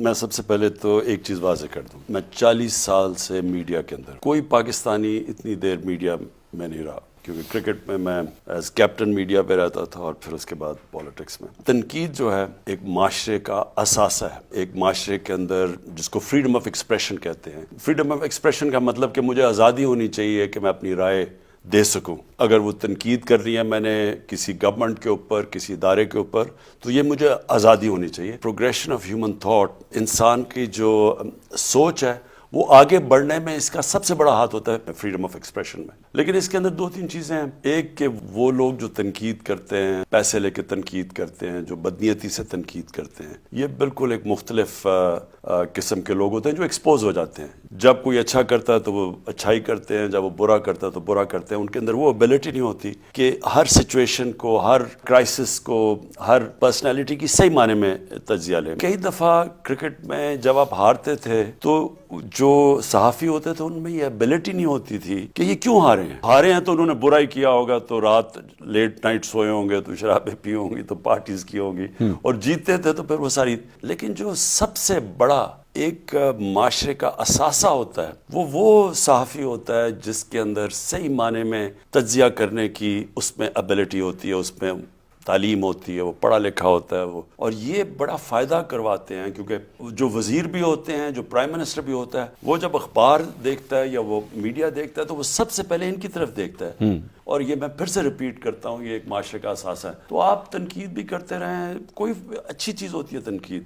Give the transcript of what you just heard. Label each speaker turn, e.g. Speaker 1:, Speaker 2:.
Speaker 1: میں سب سے پہلے تو ایک چیز واضح کر دوں، میں 40 سال سے میڈیا کے اندر، کوئی پاکستانی اتنی دیر میڈیا میں نہیں رہا، کیونکہ کرکٹ میں ایز کیپٹن میڈیا پہ رہتا تھا اور پھر اس کے بعد پالیٹکس میں۔ تنقید جو ہے ایک معاشرے کا اثاثہ ہے، ایک معاشرے کے اندر جس کو فریڈم آف ایکسپریشن کہتے ہیں۔ فریڈم آف ایکسپریشن کا مطلب کہ مجھے آزادی ہونی چاہیے کہ میں اپنی رائے دے سکوں۔ اگر وہ تنقید کر رہی ہے میں نے کسی گورنمنٹ کے اوپر، کسی ادارے کے اوپر، تو یہ مجھے آزادی ہونی چاہیے۔ پروگریشن آف ہیومن تھاٹ، انسان کی جو سوچ ہے وہ آگے بڑھنے میں اس کا سب سے بڑا ہاتھ ہوتا ہے فریڈم آف ایکسپریشن میں۔ لیکن اس کے اندر دو تین چیزیں ہیں۔ ایک کہ وہ لوگ جو تنقید کرتے ہیں، پیسے لے کے تنقید کرتے ہیں، جو بدنیتی سے تنقید کرتے ہیں، یہ بالکل ایک مختلف قسم کے لوگ ہوتے ہیں جو ایکسپوز ہو جاتے ہیں۔ جب کوئی اچھا کرتا ہے تو وہ اچھائی کرتے ہیں، جب وہ برا کرتا ہے تو برا کرتے ہیں۔ ان کے اندر وہ ایبلٹی نہیں ہوتی کہ ہر سچویشن کو، ہر کرائسس کو، ہر پرسنالٹی کی صحیح معنی میں تجزیہ لیں۔ کئی دفعہ کرکٹ میں جب آپ ہارتے تھے تو جو صحافی ہوتے تھے ان میں یہ ایبلٹی نہیں ہوتی تھی کہ یہ کیوں ہارے ہیں تو انہوں نے برائی کیا ہوگا، تو رات لیٹ نائٹ سوئے ہوں گے، تو شرابیں پی ہوں گی، تو پارٹیز کی ہوگی، اور جیتے تھے تو پھر وہ ساری۔ لیکن جو سب سے بڑا ایک معاشرے کا اثاثہ ہوتا ہے وہ صحافی ہوتا ہے جس کے اندر صحیح معنی میں تجزیہ کرنے کی اس میں ایبلٹی ہوتی ہے، اس میں تعلیم ہوتی ہے، وہ پڑھا لکھا ہوتا ہے وہ، اور یہ بڑا فائدہ کرواتے ہیں۔ کیونکہ جو وزیر بھی ہوتے ہیں، جو پرائم منسٹر بھی ہوتا ہے، وہ جب اخبار دیکھتا ہے یا وہ میڈیا دیکھتا ہے تو وہ سب سے پہلے ان کی طرف دیکھتا ہے۔ اور یہ میں پھر سے ریپیٹ کرتا ہوں، یہ ایک معاشرے کا اثاثہ ہے۔ تو آپ تنقید بھی کرتے رہیں، کوئی اچھی چیز ہوتی ہے تنقید۔